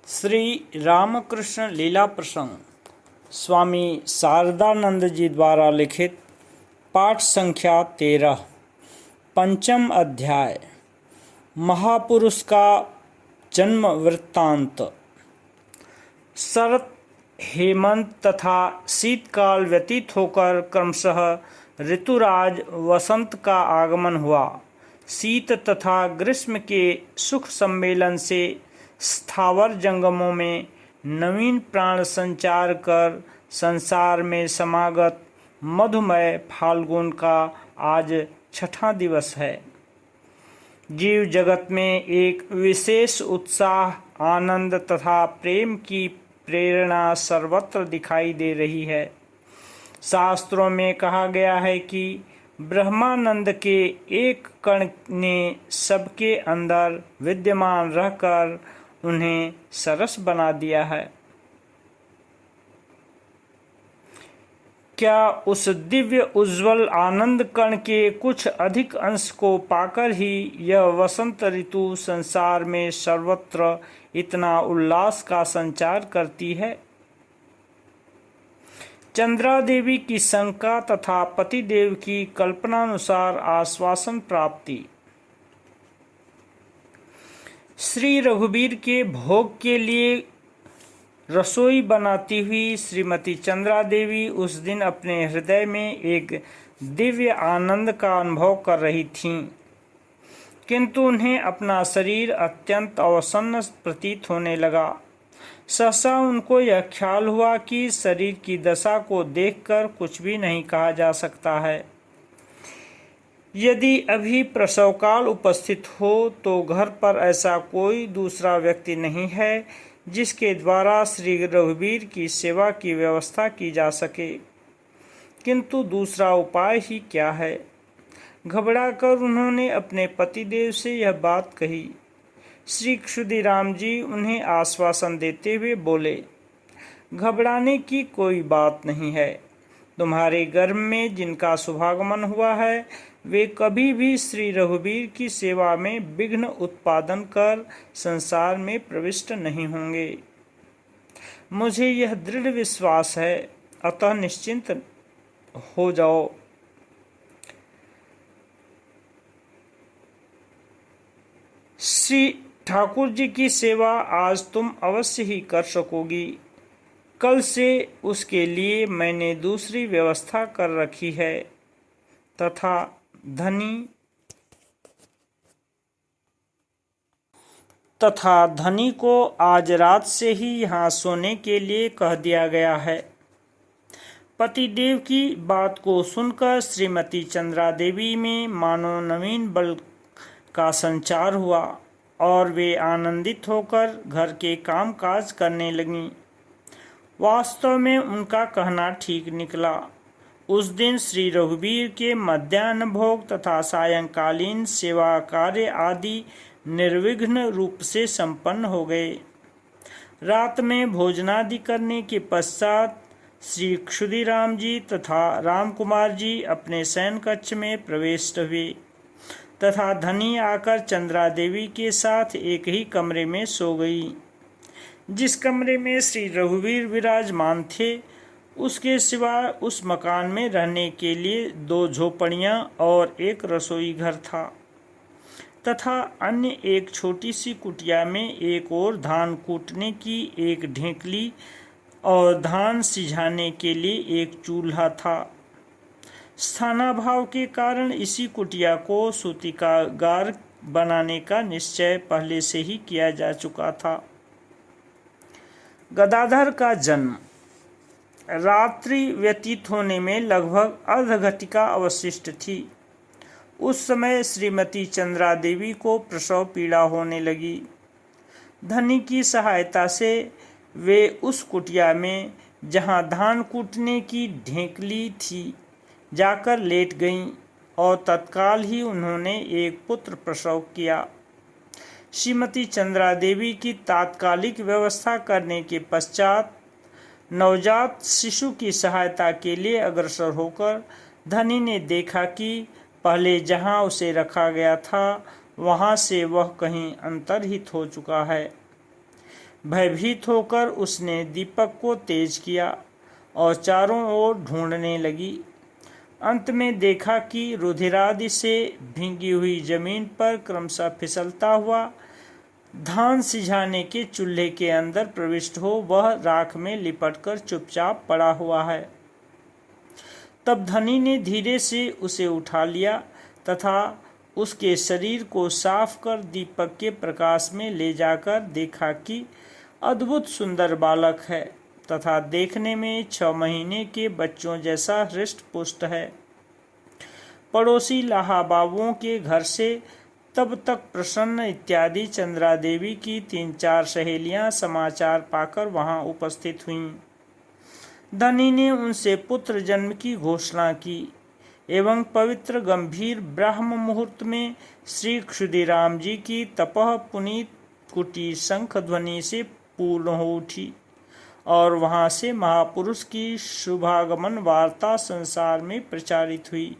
श्री रामकृष्ण लीला प्रसंग स्वामी शारदानंद जी द्वारा लिखित पाठ संख्या 13 पंचम अध्याय महापुरुष का जन्म वृत्तांत। शरत, हेमंत तथा शीतकाल व्यतीत होकर क्रमशः ऋतुराज वसंत का आगमन हुआ। शीत तथा ग्रीष्म के सुख सम्मेलन से स्थावर जंगमों में नवीन प्राण संचार कर संसार में समागत मधुमय फाल्गुन का आज छठा दिवस है। जीव जगत में एक विशेष उत्साह, आनंद तथा प्रेम की प्रेरणा सर्वत्र दिखाई दे रही है। शास्त्रों में कहा गया है कि ब्रह्मानंद के एक कण ने सबके अंदर विद्यमान रहकर उन्हें सरस बना दिया है। क्या उस दिव्य उज्जवल आनंद कण के कुछ अधिक अंश को पाकर ही यह वसंत ऋतु संसार में सर्वत्र इतना उल्लास का संचार करती है? चंद्रा देवी की शंका तथा पतिदेव की कल्पनानुसार आश्वासन प्राप्ति। श्री रघुवीर के भोग के लिए रसोई बनाती हुई श्रीमती चंद्रा देवी उस दिन अपने हृदय में एक दिव्य आनंद का अनुभव कर रही थीं, किंतु उन्हें अपना शरीर अत्यंत अवसन्न प्रतीत होने लगा। सहसा उनको यह ख्याल हुआ कि शरीर की दशा को देखकर कुछ भी नहीं कहा जा सकता है। यदि अभी प्रसवकाल उपस्थित हो तो घर पर ऐसा कोई दूसरा व्यक्ति नहीं है जिसके द्वारा श्री रघुवीर की सेवा की व्यवस्था की जा सके, किंतु दूसरा उपाय ही क्या है? घबराकर उन्होंने अपने पतिदेव से यह बात कही। श्री क्षुदीराम जी उन्हें आश्वासन देते हुए बोले, घबराने की कोई बात नहीं है। तुम्हारे गर्भ में जिनका शुभागमन हुआ है वे कभी भी श्री रघुवीर की सेवा में विघ्न उत्पादन कर संसार में प्रविष्ट नहीं होंगे। मुझे यह दृढ़ विश्वास है, अतः निश्चिंत हो जाओ। श्री ठाकुर जी की सेवा आज तुम अवश्य ही कर सकोगी। कल से उसके लिए मैंने दूसरी व्यवस्था कर रखी है तथा धनी को आज रात से ही यहाँ सोने के लिए कह दिया गया है। पतिदेव की बात को सुनकर श्रीमती चंद्रा देवी में मानो नवीन बल का संचार हुआ और वे आनंदित होकर घर के काम काज करने लगीं। वास्तव में उनका कहना ठीक निकला। उस दिन श्री रघुवीर के मध्याह्न भोग तथा सायंकालीन सेवा कार्य आदि निर्विघ्न रूप से संपन्न हो गए। रात में भोजनादि करने के पश्चात श्री क्षुदीराम जी तथा रामकुमार जी अपने शयन कक्ष में प्रविष्ट हुए तथा धनी आकर चंद्रा देवी के साथ एक ही कमरे में सो गई। जिस कमरे में श्री रघुवीर विराजमान थे उसके सिवा उस मकान में रहने के लिए 2 झोपड़ियां और एक रसोई घर था तथा अन्य एक छोटी सी कुटिया में एक और धान कूटने की एक ढेंकली और धान सिझाने के लिए एक चूल्हा था। स्थानाभाव के कारण इसी कुटिया को सूतिकागार बनाने का निश्चय पहले से ही किया जा चुका था। गदाधर का जन्म। रात्रि व्यतीत होने में लगभग अर्धघटिका अवशिष्ट थी। उस समय श्रीमती चंद्रा देवी को प्रसव पीड़ा होने लगी। धनी की सहायता से वे उस कुटिया में जहां धान कूटने की ढेंकली थी जाकर लेट गईं और तत्काल ही उन्होंने एक पुत्र प्रसव किया। श्रीमती चंद्रा देवी की तात्कालिक व्यवस्था करने के पश्चात नवजात शिशु की सहायता के लिए अग्रसर होकर धनी ने देखा कि पहले जहां उसे रखा गया था वहां से वह कहीं अंतर्हित हो चुका है। भयभीत होकर उसने दीपक को तेज किया और चारों ओर ढूंढने लगी। अंत में देखा कि रुधिरादि से भींगी हुई जमीन पर क्रमशः फिसलता हुआ धान सिझाने के चूल्हे के अंदर प्रविष्ट हो वह राख में लिपटकर चुपचाप पड़ा हुआ है। तब धनी ने धीरे से उसे उठा लिया तथा उसके शरीर को साफ कर दीपक के प्रकाश में ले जाकर देखा कि अद्भुत सुंदर बालक है तथा देखने में 6 महीने के बच्चों जैसा हृष्ट पुष्ट है। पड़ोसी लाहा बाबुओं के घर से तब तक प्रसन्न इत्यादि चंद्रा देवी की 3-4 सहेलियां समाचार पाकर वहां उपस्थित हुईं। धनी ने उनसे पुत्र जन्म की घोषणा की एवं पवित्र गंभीर ब्राह्म मुहूर्त में श्री क्षुदिराम जी की तपः पुनीत कुटी शंख ध्वनि से पूर्ण हो उठी और वहां से महापुरुष की शुभागमन वार्ता संसार में प्रचारित हुई।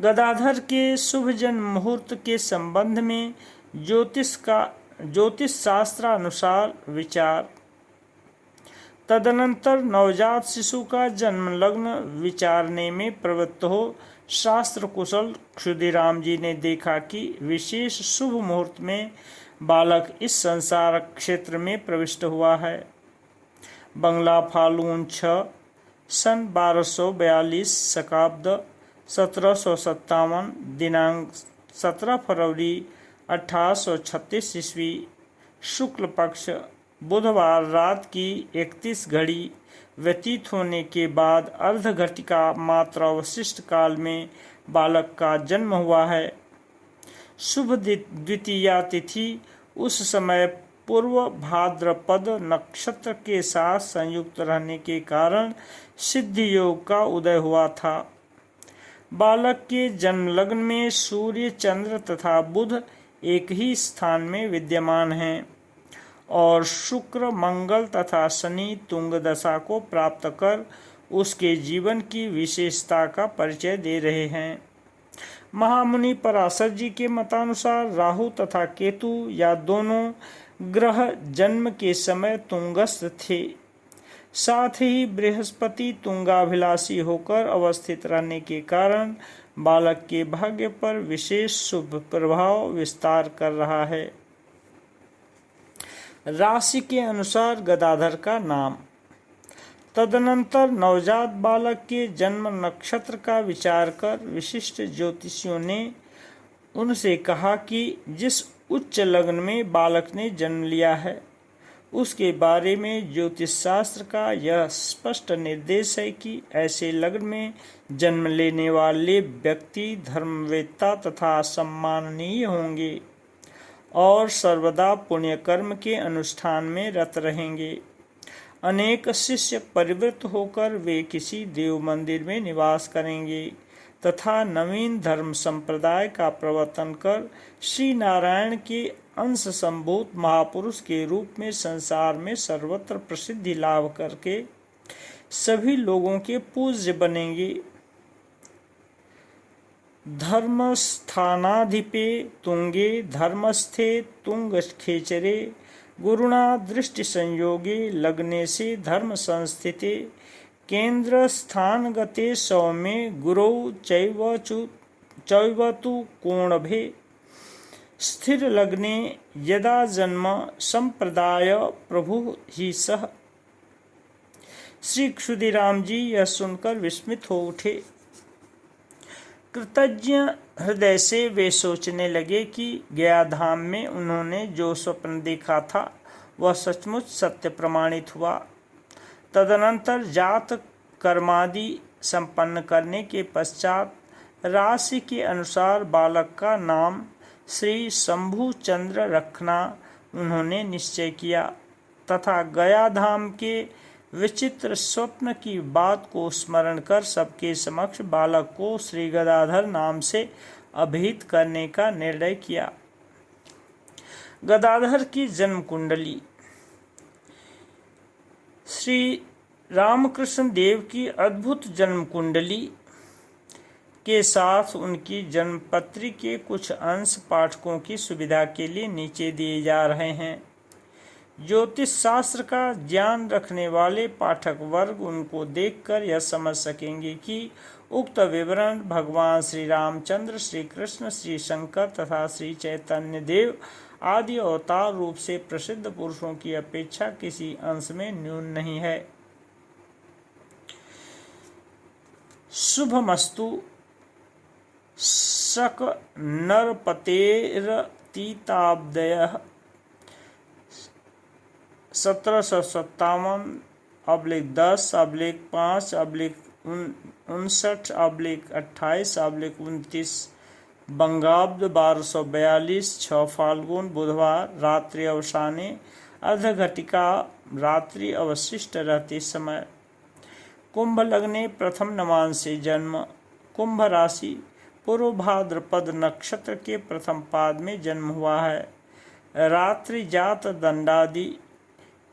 गदाधर के शुभ जन्म मुहूर्त के संबंध में ज्योतिष शास्त्र अनुसार विचार। तदनंतर नवजात शिशु का जन्म लग्न विचारने में प्रवृत्त हो शास्त्र कुशल क्षुदिराम जी ने देखा कि विशेष शुभ मुहूर्त में बालक इस संसार क्षेत्र में प्रविष्ट हुआ है। बंगला फाल्गुन 6 सन 1242 शकाब्द 1757 दिनांक 17 फरवरी 1836 ईस्वी शुक्ल पक्ष बुधवार रात की 31 घड़ी व्यतीत होने के बाद अर्धघटिका मात्र अवशिष्ट काल में बालक का जन्म हुआ है। शुभ द्वितीया तिथि उस समय पूर्व भाद्रपद नक्षत्र के साथ संयुक्त रहने के कारण सिद्धि योग का उदय हुआ था। बालक के जन्म लग्न में सूर्य चंद्र तथा बुध एक ही स्थान में विद्यमान हैं और शुक्र मंगल तथा शनि तुंग दशा को प्राप्त कर उसके जीवन की विशेषता का परिचय दे रहे हैं। महामुनि पराशर जी के मतानुसार राहु तथा केतु या दोनों ग्रह जन्म के समय तुंगस्थ थे। साथ ही बृहस्पति तुंगाभिलाषी होकर अवस्थित रहने के कारण बालक के भाग्य पर विशेष शुभ प्रभाव विस्तार कर रहा है। राशि के अनुसार गदाधर का नाम। तदनंतर नवजात बालक के जन्म नक्षत्र का विचार कर विशिष्ट ज्योतिषियों ने उनसे कहा कि जिस उच्च लग्न में बालक ने जन्म लिया है उसके बारे में ज्योतिष शास्त्र का यह स्पष्ट निर्देश है कि ऐसे लग्न में जन्म लेने वाले व्यक्ति धर्मवेत्ता तथा सम्माननीय होंगे और सर्वदा पुण्य कर्म के अनुष्ठान में रत रहेंगे। अनेक शिष्य परिवृत होकर वे किसी देव मंदिर में निवास करेंगे तथा नवीन धर्म संप्रदाय का प्रवर्तन कर श्री नारायण के अंश संभूत महापुरुष के रूप में संसार में सर्वत्र प्रसिद्धि लाभ करके सभी लोगों के पूज्य बनेंगे। धर्मस्थानाधिपे तुंगे धर्मस्थे तुंग खेचरे गुरुणा दृष्टि संयोगे लग्ने से धर्म संस्थिते केंद्र स्थान गते सौम्ये गुरौ चैवतु कोणभे स्थिर लग्ने यदा जन्म संप्रदाय प्रभु ही सह। श्री क्षुदिराम जी यह सुनकर विस्मित हो उठे। कृतज्ञ हृदय से वे सोचने लगे कि गया धाम में उन्होंने जो स्वप्न देखा था वह सचमुच सत्य प्रमाणित हुआ। तदनंतर जात कर्मादि संपन्न करने के पश्चात राशि के अनुसार बालक का नाम श्री शंभु चंद्र रखना उन्होंने निश्चय किया तथा गया धाम के विचित्र स्वप्न की बात को स्मरण कर सबके समक्ष बालक को श्री गदाधर नाम से अभिहित करने का निर्णय किया। गदाधर की जन्म कुंडली। श्री रामकृष्ण देव की अद्भुत जन्म कुंडली के साथ उनकी जन्मपत्री के कुछ अंश पाठकों की सुविधा के लिए नीचे दिए जा रहे हैं। ज्योतिष शास्त्र का ज्ञान रखने वाले पाठक वर्ग उनको देखकर यह समझ सकेंगे कि उक्त विवरण भगवान श्री रामचंद्र, श्री कृष्ण, श्री शंकर तथा श्री चैतन्य देव आदि अवतार रूप से प्रसिद्ध पुरुषों की अपेक्षा किसी अंश में न्यून नहीं है। शुभमस्तु। शक नरपतेरतीताब्दयः 1757/10/5/59/28/29 बंगाब्द 1242 6 फाल्गुन बुधवार रात्रि अवसाने अर्धघटिका रात्रि अवशिष्ट रहते समय। कुंभ लग्ने प्रथम नवांशे जन्म। कुंभ राशि पूर्व भाद्रपद नक्षत्र के प्रथम पाद में जन्म हुआ है। रात्रि जात दंडादि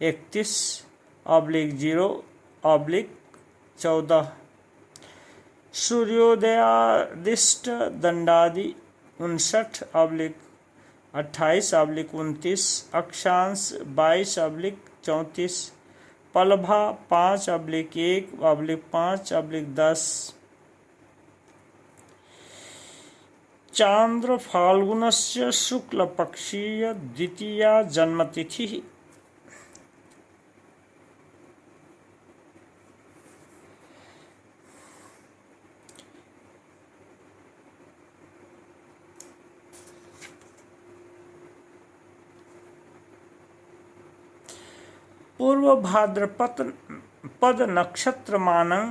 31/0/14 सूर्योदयादिष्ट दंडादि 59/28/29 अक्षांश 22/34 पलभा 5/1/5/10 चांद्र फाल्गुनस्य शुक्ल पक्षीय द्वितीया जन्मतिथि। पूर्व भाद्रपद नक्षत्र मानं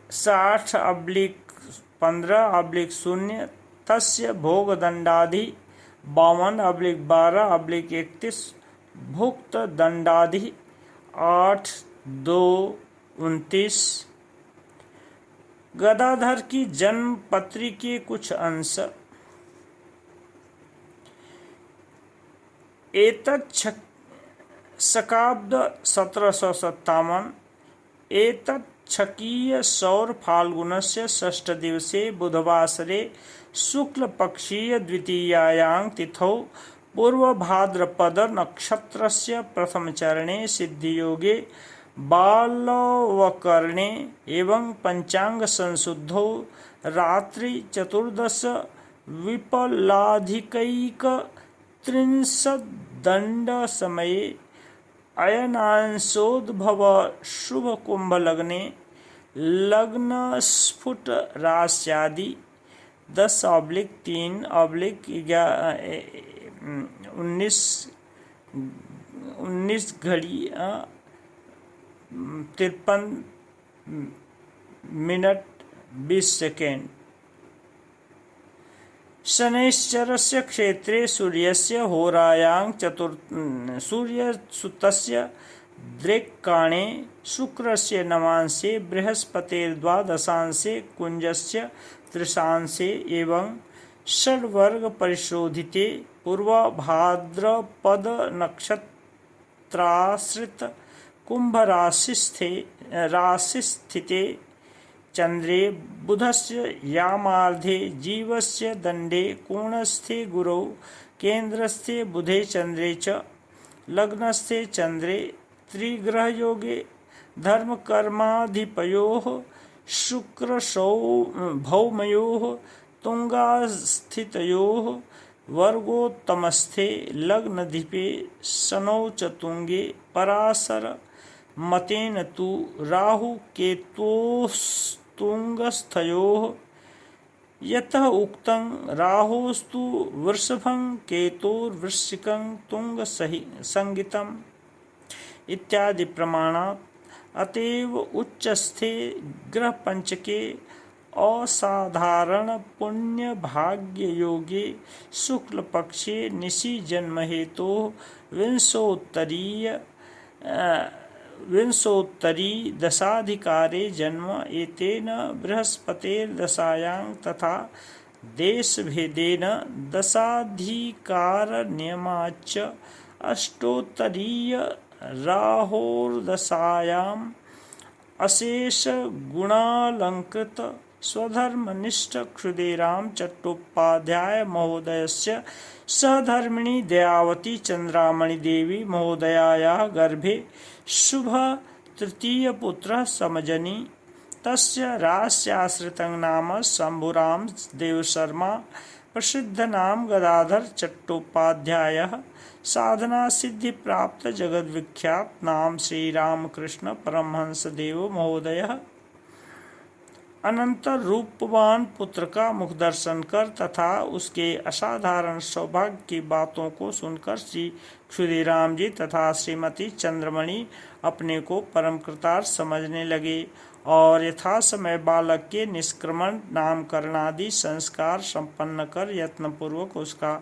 60/15/0 तस्य भोगदंडाधि 52/12/31 भुक्त दंडाधि 8/2/29। गदाधर की जन्म पत्री के कुछ अंश। एतत् शकाब्द 1757 एतच्छकीय सौर फाल्गुनस्य षष्ठ दिवसे बुधवासरे शुक्ल पक्षीय द्वितीयायां तिथौ पूर्व भाद्रपद नक्षत्रस्य प्रथम चरणे सिद्धियोगे बालवकरणे एवं पंचांग संशुद्धौ रात्रि 14 विपलाधिकैक 30 समये अयनांशोद्भव शुभ कुंभ लग्ने लग्न स्फुट राश्यादि 10/3/19 घड़ी 53 मिनट 20 सेकेंड। शनैश्चरस्य क्षेत्रे सूर्यस्य होरायां सूर्यसुतस्य दृक्काणे शुक्रस्य नवांशे बृहस्पतेर्द्वादशांशे कुंजस्य तृशांशे एवं षड्वर्ग परिशोधिते पूर्व भाद्रपद नक्षत्राश्रित कुंभ राशिस्थिते चंद्रे बुधस्य यामार्धे जीवस्य दंडे कोणस्थे गुरौ केंद्रस्थे बुधे चंद्रे च लग्नस्थे चंद्रे त्रिग्रहयोगे धर्मकर्माधिपयोः शुक्र भौमयोः तुंगास्थितयोः वर्गोत्तमस्थे लग्नधिपे शनौ च तुंगे पराशर मतेन तु राहु केतोस्तुंगस्थयोः यतः उक्तं राहोस्तु वृषभं केतोर्वृश्चिकं तुंगसंगितम् इत्यादि प्रमाणात् अतएव उच्चस्थे ग्रह पंचके असाधारण पुण्य भाग्य योगे शुक्ल पक्षे निशि जन्म हेतु विंशोत्तरी दशाधिकारे जन्म एतेन बृहस्पतेर्दशायां तथा देशभेदेन दशाधिकारनियमाच्च अष्टोत्तरीय राहोर्दशायाम् अशेष गुणालंकृत स्वधर्मनिष्ठ क्षुदिराम चट्टोपाध्याय महोदयस्य सहधर्मिणी दयावती चंद्रामणि देवी महोदयायाः गर्भे शुभ तृतीय पुत्र समजनी तस्य रास्याश्रितं नाम शंभुराम देवशर्मा प्रसिद्ध नाम गदाधर चट्टोपाध्यायः साधना सिद्धि प्राप्त जगद विख्यात नाम श्री रामकृष्ण परमहंस देव महोदयः अनंतर रूपवान पुत्र का मुख दर्शन कर तथा उसके असाधारण सौभाग्य की बातों को सुनकर श्री क्षुदिराम जी तथा श्रीमती चंद्रमणि अपने को परम कृतार्थ समझने लगे और यथा समय बालक के निष्क्रमण नामकरण आदि संस्कार संपन्न कर यत्नपूर्वक उसका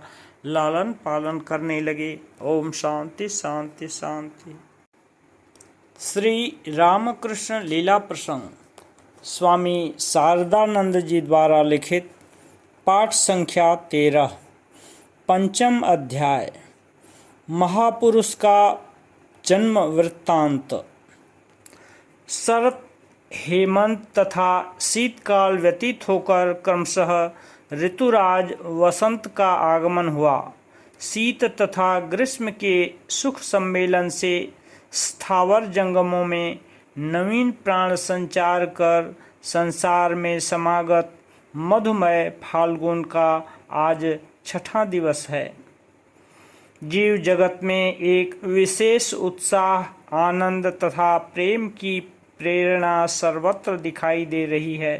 लालन पालन करने लगे। ओम शांति शांति शांति। श्री रामकृष्ण लीला प्रसंग स्वामी शारदानंद जी द्वारा लिखित पाठ संख्या 13 पंचम अध्याय महापुरुष का जन्म वृत्तांत। शरत हेमंत तथा शीतकाल व्यतीत होकर क्रमशः ऋतुराज वसंत का आगमन हुआ। शीत तथा ग्रीष्म के सुख सम्मेलन से स्थावर जंगमों में नवीन प्राण संचार कर संसार में समागत मधुमय फाल्गुन का आज छठा दिवस है। जीव जगत में एक विशेष उत्साह आनंद तथा प्रेम की प्रेरणा सर्वत्र दिखाई दे रही है।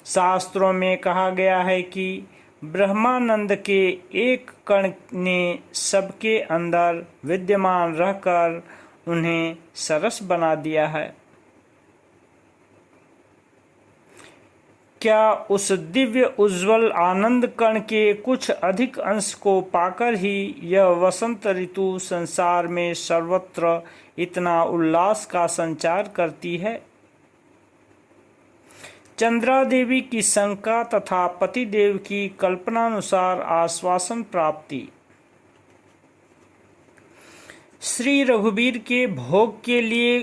शास्त्रों में कहा गया है कि ब्रह्मानंद के एक कण ने सबके अंदर विद्यमान रहकर उन्हें सरस बना दिया है। क्या उस दिव्य उज्जवल आनंद कण के कुछ अधिक अंश को पाकर ही यह वसंत ऋतु संसार में सर्वत्र इतना उल्लास का संचार करती है? चंद्रा देवी की शंका तथा पतिदेव की कल्पनानुसार आश्वासन प्राप्ति। श्री रघुवीर के भोग के लिए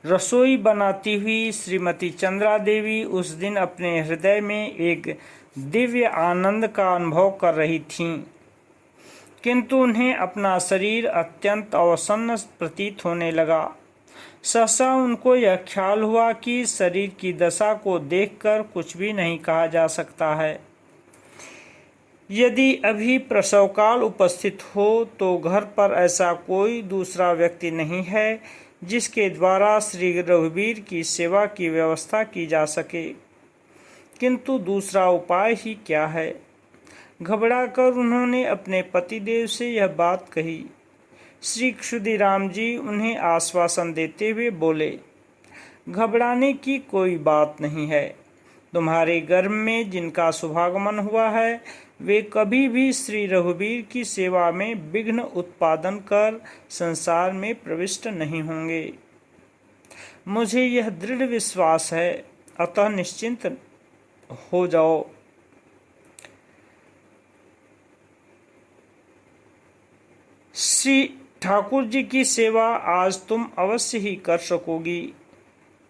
रसोई बनाती हुई श्रीमती चंद्रा देवी उस दिन अपने हृदय में एक दिव्य आनंद का अनुभव कर रही थीं, किंतु उन्हें अपना शरीर अत्यंत अवसन्न प्रतीत होने लगा। सहसा उनको यह ख्याल हुआ कि शरीर की दशा को देखकर कुछ भी नहीं कहा जा सकता है। यदि अभी प्रसवकाल उपस्थित हो तो घर पर ऐसा कोई दूसरा व्यक्ति नहीं है जिसके द्वारा श्री रघुवीर की सेवा की व्यवस्था की जा सके, किंतु दूसरा उपाय ही क्या है? घबराकर उन्होंने अपने पतिदेव से यह बात कही। श्री क्षुदिराम जी उन्हें आश्वासन देते हुए बोले, घबराने की कोई बात नहीं है। तुम्हारे गर्भ में जिनका शुभागमन हुआ है वे कभी भी श्री रघुवीर की सेवा में विघ्न उत्पादन कर संसार में प्रविष्ट नहीं होंगे। मुझे यह दृढ़ विश्वास है, अतः निश्चिंत हो जाओ। श्री ठाकुर जी की सेवा आज तुम अवश्य ही कर सकोगी।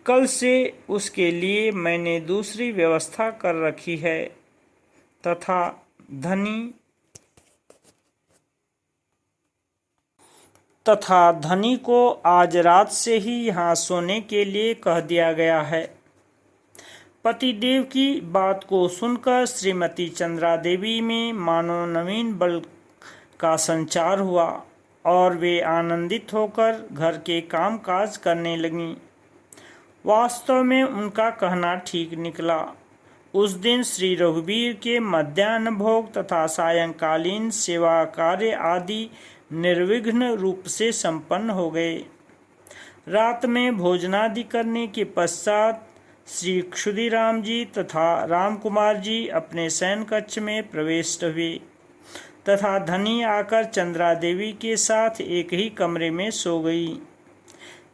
कल से उसके लिए मैंने दूसरी व्यवस्था कर रखी है तथा धनी को आज रात से ही यहाँ सोने के लिए कह दिया गया है। पतिदेव की बात को सुनकर श्रीमती चंद्रा देवी में मानो नवीन बल का संचार हुआ और वे आनंदित होकर घर के काम काज करने लगीं। वास्तव में उनका कहना ठीक निकला। उस दिन श्री रघुवीर के मध्याह्न भोग तथा सायंकालीन सेवा कार्य आदि निर्विघ्न रूप से संपन्न हो गए। रात में भोजनादि करने के पश्चात श्री क्षुदिराम जी तथा रामकुमार जी अपने शयन कक्ष में प्रविष्ट हुए तथा धनी आकर चंद्रा देवी के साथ एक ही कमरे में सो गई।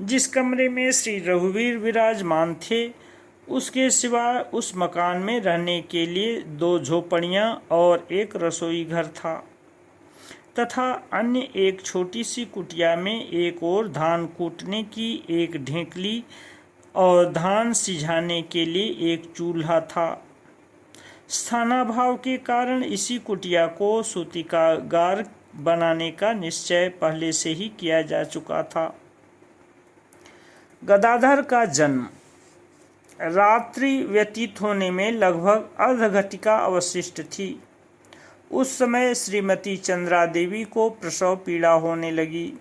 जिस कमरे में श्री रघुवीर विराजमान थे उसके सिवा उस मकान में रहने के लिए 2 झोपड़ियां और एक रसोई घर था तथा अन्य एक छोटी सी कुटिया में एक और धान कूटने की एक ढेंकली और धान सिझाने के लिए एक चूल्हा था। स्थानाभाव के कारण इसी कुटिया को सूतिकागार बनाने का निश्चय पहले से ही किया जा चुका था। गदाधर का जन्म। रात्रि व्यतीत होने में लगभग अर्धघटिका अवशिष्ट थी। उस समय श्रीमती चंद्रा देवी को प्रसव पीड़ा होने लगी।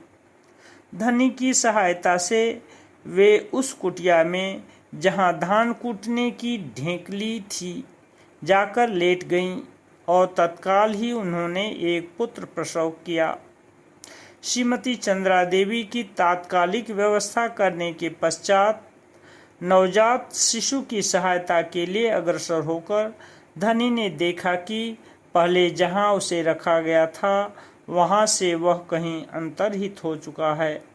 धनी की सहायता से वे उस कुटिया में जहां धान कूटने की ढेंकली थी जाकर लेट गईं और तत्काल ही उन्होंने एक पुत्र प्रसव किया। श्रीमती चंद्रा देवी की तात्कालिक व्यवस्था करने के पश्चात नवजात शिशु की सहायता के लिए अग्रसर होकर धनी ने देखा कि पहले जहां उसे रखा गया था वहां से वह कहीं अंतर्हित हो चुका है।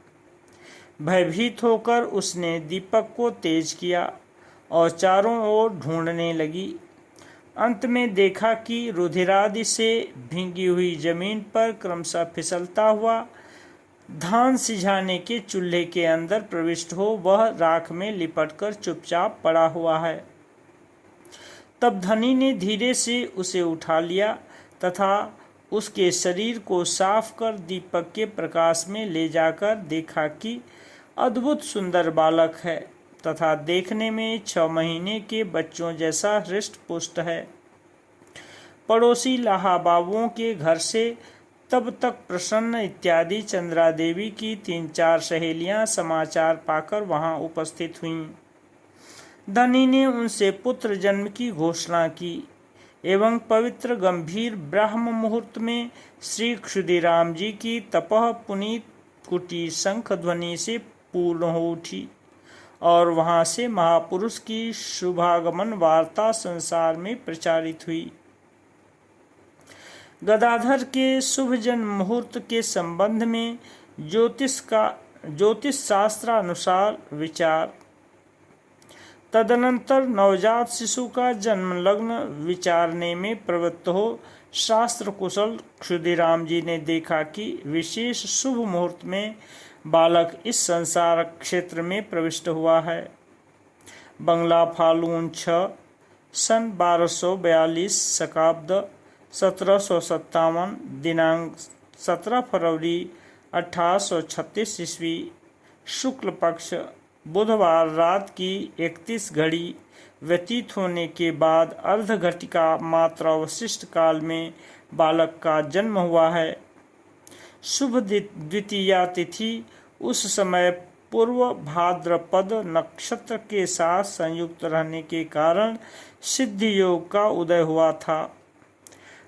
भयभीत होकर उसने दीपक को तेज किया और चारों ओर ढूंढने लगी। अंत में देखा कि रुधिरादि से भींगी हुई जमीन पर क्रमशः फिसलता हुआ धान सिझाने के चूल्हे के अंदर प्रविष्ट हो वह राख में लिपटकर चुपचाप पड़ा हुआ है। तब धनी ने धीरे से उसे उठा लिया तथा उसके शरीर को साफ कर दीपक के प्रकाश में ले जाकर देखा कि अद्भुत सुंदर बालक है तथा देखने में 6 महीने के बच्चों जैसा हृष्ट पुष्ट है। पड़ोसी लाहा बाबुओं के घर से तब तक प्रसन्न इत्यादि चंद्रा देवी की 3-4 सहेलियां समाचार पाकर वहां उपस्थित हुईं। धनी ने उनसे पुत्र जन्म की घोषणा की एवं पवित्र गंभीर ब्राह्म मुहूर्त में श्री क्षुदिराम जी की तपः पुनीत कुटी शंख ध्वनि से पूर्ण हो उठी और वहां से महापुरुष की शुभागमन वार्ता संसार में प्रचारित हुई। गदाधर के शुभ जन्म मुहूर्त के संबंध में ज्योतिष शास्त्र अनुसार विचार। तदनंतर नवजात शिशु का जन्म लग्न विचारने में प्रवृत्त हो शास्त्र कुशल क्षुदिराम जी ने देखा कि विशेष शुभ मुहूर्त में बालक इस संसार क्षेत्र में प्रविष्ट हुआ है। बंगला फाल्गुन 6 सन 1242 शकाब्द 1757 दिनांक 17 फरवरी 1836 ईस्वी शुक्ल पक्ष बुधवार रात की 31 घड़ी व्यतीत होने के बाद अर्धघटिका मात्र अवशिष्ट काल में बालक का जन्म हुआ है। शुभ द्वितीया तिथि उस समय पूर्व भाद्रपद नक्षत्र के साथ संयुक्त रहने के कारण सिद्धि योग का उदय हुआ था।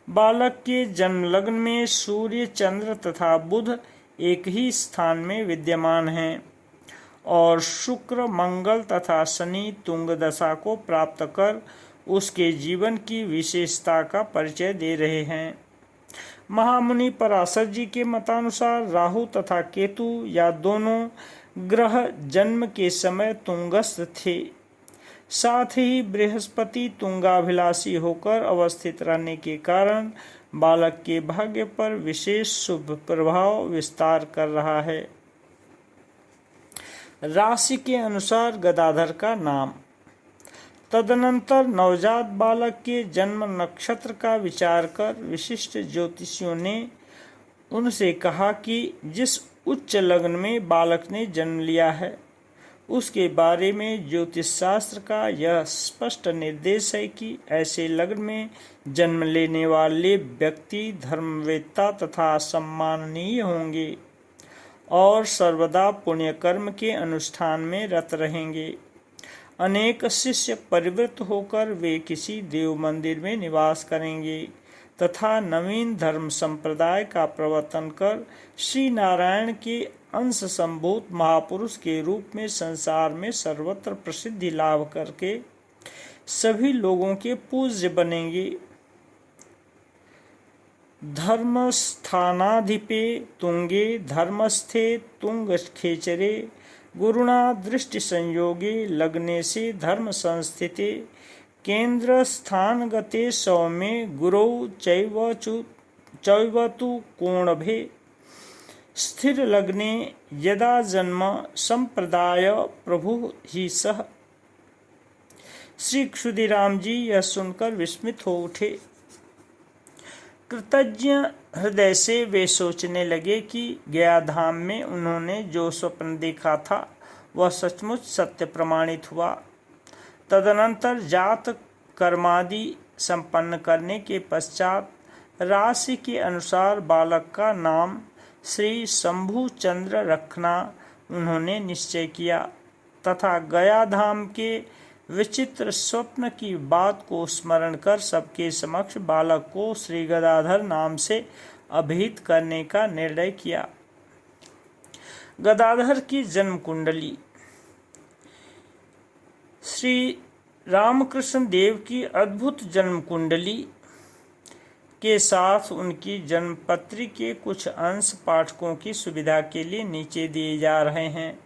बालक के जन्म लग्न में सूर्य चंद्र तथा बुध एक ही स्थान में विद्यमान हैं और शुक्र मंगल तथा शनि तुंग दशा को प्राप्त कर उसके जीवन की विशेषता का परिचय दे रहे हैं। महामुनि पराशर जी के मतानुसार राहु तथा केतु या दोनों ग्रह जन्म के समय तुंगस्थ थे। साथ ही बृहस्पति तुंगाभिलाषी होकर अवस्थित रहने के कारण बालक के भाग्य पर विशेष शुभ प्रभाव विस्तार कर रहा है। राशि के अनुसार गदाधर का नाम। तदनंतर नवजात बालक के जन्म नक्षत्र का विचार कर विशिष्ट ज्योतिषियों ने उनसे कहा कि जिस उच्च लग्न में बालक ने जन्म लिया है उसके बारे में ज्योतिष शास्त्र का यह स्पष्ट निर्देश है कि ऐसे लग्न में जन्म लेने वाले व्यक्ति धर्मवेत्ता तथा सम्माननीय होंगे और सर्वदा पुण्य कर्म के अनुष्ठान में रत रहेंगे। अनेक शिष्य परिवृत्त होकर वे किसी देव मंदिर में निवास करेंगे तथा नवीन धर्म संप्रदाय का प्रवर्तन कर श्री नारायण के अंश संभूत महापुरुष के रूप में संसार में सर्वत्र प्रसिद्धि लाभ करके सभी लोगों के पूज्य बनेंगे। धर्मस्थानाधिपे तुंगे धर्मस्थे तुंग खेचरे गुरुणा दृष्टि संयोगे लग्ने से धर्म संस्थिते केंद्र स्थान गते सौम्ये गुरौ चैवतु कोणभे स्थिर लग्ने यदा जन्म संप्रदाय प्रभु ही सह। श्री क्षुदीराम जी यह सुनकर विस्मित हो उठे। कृतज्ञ हृदय से वे सोचने लगे कि गया धाम में उन्होंने जो स्वप्न देखा था वह सचमुच सत्य प्रमाणित हुआ। तदनंतर जात कर्मादि संपन्न करने के पश्चात राशि के अनुसार बालक का नाम श्री शंभु चंद्र रखना उन्होंने निश्चय किया तथा गया धाम के विचित्र स्वप्न की बात को स्मरण कर सबके समक्ष बालक को श्री गदाधर नाम से अभिहित करने का निर्णय किया। गदाधर की जन्म कुंडली। श्री रामकृष्ण देव की अद्भुत जन्म कुंडली के साथ उनकी जन्मपत्री के कुछ अंश पाठकों की सुविधा के लिए नीचे दिए जा रहे हैं।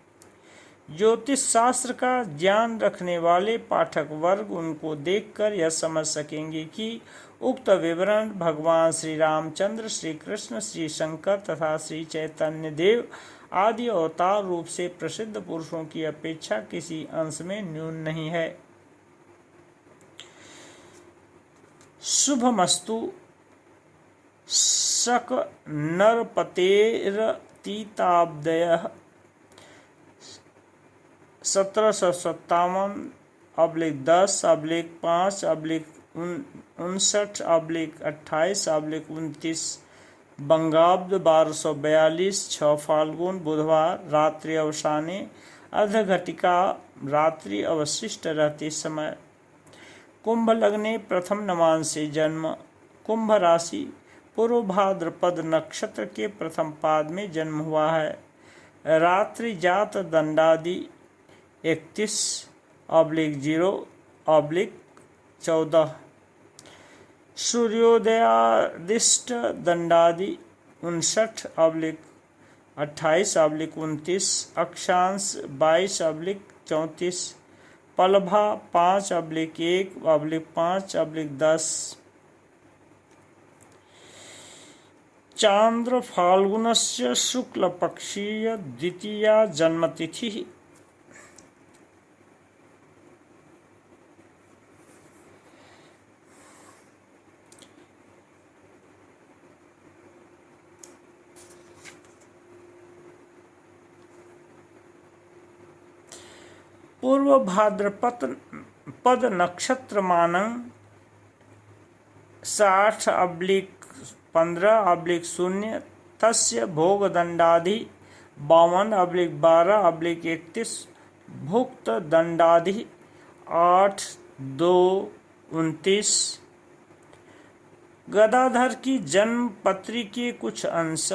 ज्योतिष शास्त्र का ज्ञान रखने वाले पाठक वर्ग उनको देखकर यह समझ सकेंगे कि उक्त विवरण भगवान श्री रामचंद्र, श्री कृष्ण, श्री शंकर तथा श्री चैतन्य देव आदि अवतार रूप से प्रसिद्ध पुरुषों की अपेक्षा किसी अंश में न्यून नहीं है। शुभमस्तु। शक नरपतेरतीताब्दयः 1757/10/5/59/28/29 बंगाब्द 1242 6 फाल्गुन बुधवार रात्रि अवसाने अर्धघटिका रात्रि अवशिष्ट रहते समय। कुंभ लग्ने प्रथम नमान से जन्म। कुंभ राशि पूर्व भाद्रपद नक्षत्र के प्रथम पाद में जन्म हुआ है। रात्रि जात दंडादि 31/0/14। सूर्योदयादिष्ट दंडादि 59/28/29। अक्षांश 22/34। पलभा 5/1/5/10। चांद्र फाल्गुनस्य शुक्ल पक्षीय द्वितीया जन्मतिथि। पूर्व भाद्रपद नक्षत्र मानं 60/15/0 तस्य भोग दंडाधि 52/12/31 भुक्त दंडाधि 8/2/29। गदाधर की जन्म पत्री के कुछ अंश।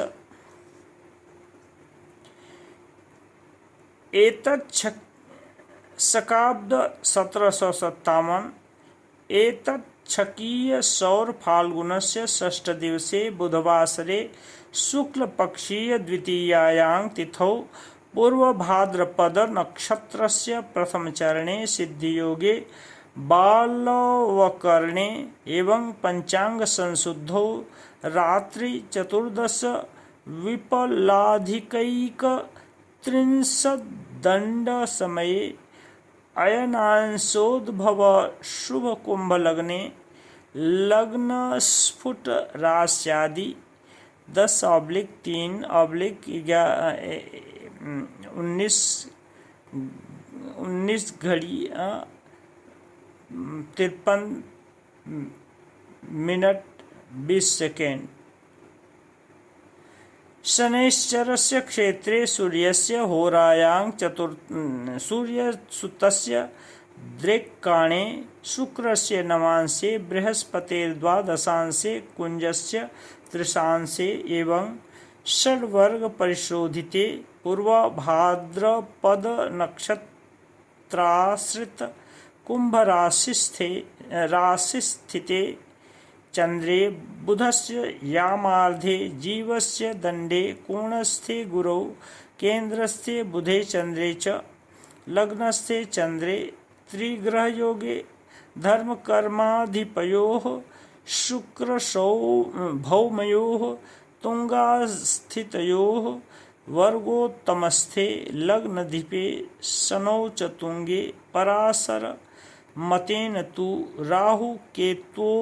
एतत् शकाब्द 1757। एतत् छकीय सौर फाल्गुनस्य षष्ठ दिवसे बुधवासरे शुक्ल पक्षीय द्वितीयायां तिथौ पूर्व भाद्रपद नक्षत्रस्य प्रथम चरणे सिद्धियोगे बालवकरणे एवं पंचांग संशुद्धौ रात्रि 14:विपलाधिकैक-30 दंड समये अयनांशोद्भव शुभ कुंभ लग्ने लग्न स्फुट राश्यादि 10/3/19 घड़ी 53:20। शनैश्चरस्य क्षेत्रे सूर्यस्य होरायां सूर्यसुतस्य द्रेक्काणे शुक्रस्य नवांशे बृहस्पतिर्द्वादशांशे कुंजस्य त्रिशांशे एवं षड्वर्ग परिशोधिते पूर्व भाद्रपद नक्षत्राश्रित कुंभ राशिस्थिते चंद्रे बुधस्य यामार्धे जीवस्य दंडे कोणस्थे गुरौ केंद्रस्थे बुधे चंद्रे च लग्नस्थे चंद्रे त्रिग्रहयोगे धर्मकर्माधिपयोः शुक्र भौमयोः तुंगास्थितयोः वर्गोत्तमस्थे लग्नधिपे शनौ च तुंगे पराशर मतेन तु राहु केतोस्तुंगस्थयोः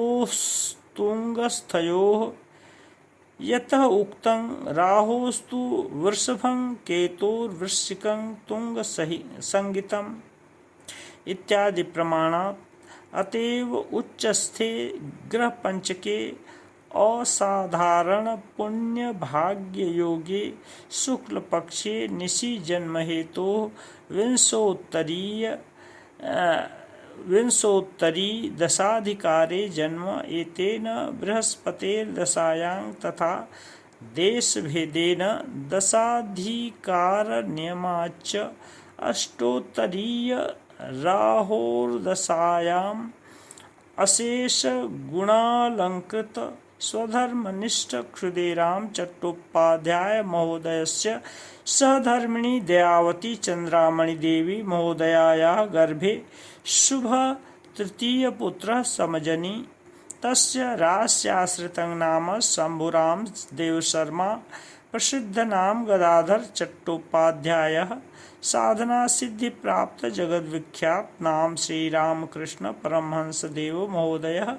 यतः उक्तं राहोस्तु वृषभं केतुर्वृश्चिकं तुंगसंगीतम् इत्यादि प्रमाणात् अतएव उच्चस्थे ग्रहपंचके असाधारण पुण्य भाग्य योगे शुक्ल पक्षे निशि जन्म हेतु विंशोत्तरी दशाधिकारे जन्म एतेन बृहस्पतेर्दशायां तथा देशभेदेन दशाधिकारनियमाच्च अष्टोत्तरीय राहोर्दशायाम् अशेष गुणालंकृत स्वधर्मनिष्ठ क्षुदेराम चट्टोपाध्याय महोदयस्य सहधर्मिणी दयावती चंद्रामणि देवी महोदयायाः गर्भे शुभ तृतीय पुत्र समजनी तस्य रास्याश्रितं नाम शंभुराम देवशर्मा प्रसिद्ध नाम गदाधर चट्टोपाध्यायः साधना सिद्धि प्राप्त जगद विख्यात नाम श्री रामकृष्ण परमहंस देव महोदयः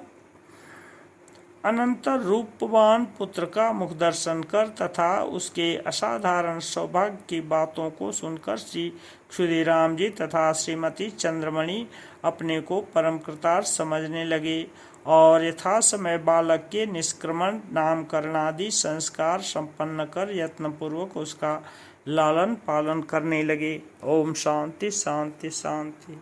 अनंतर रूपवान पुत्र का मुख दर्शन कर तथा उसके असाधारण सौभाग्य की बातों को सुनकर श्री क्षुदीराम जी तथा श्रीमती चंद्रमणि अपने को परम कृतार्थ समझने लगे और यथासमय बालक के निष्क्रमण नामकरण आदि संस्कार संपन्न कर यत्नपूर्वक उसका लालन पालन करने लगे। ओम शांति शांति शांति।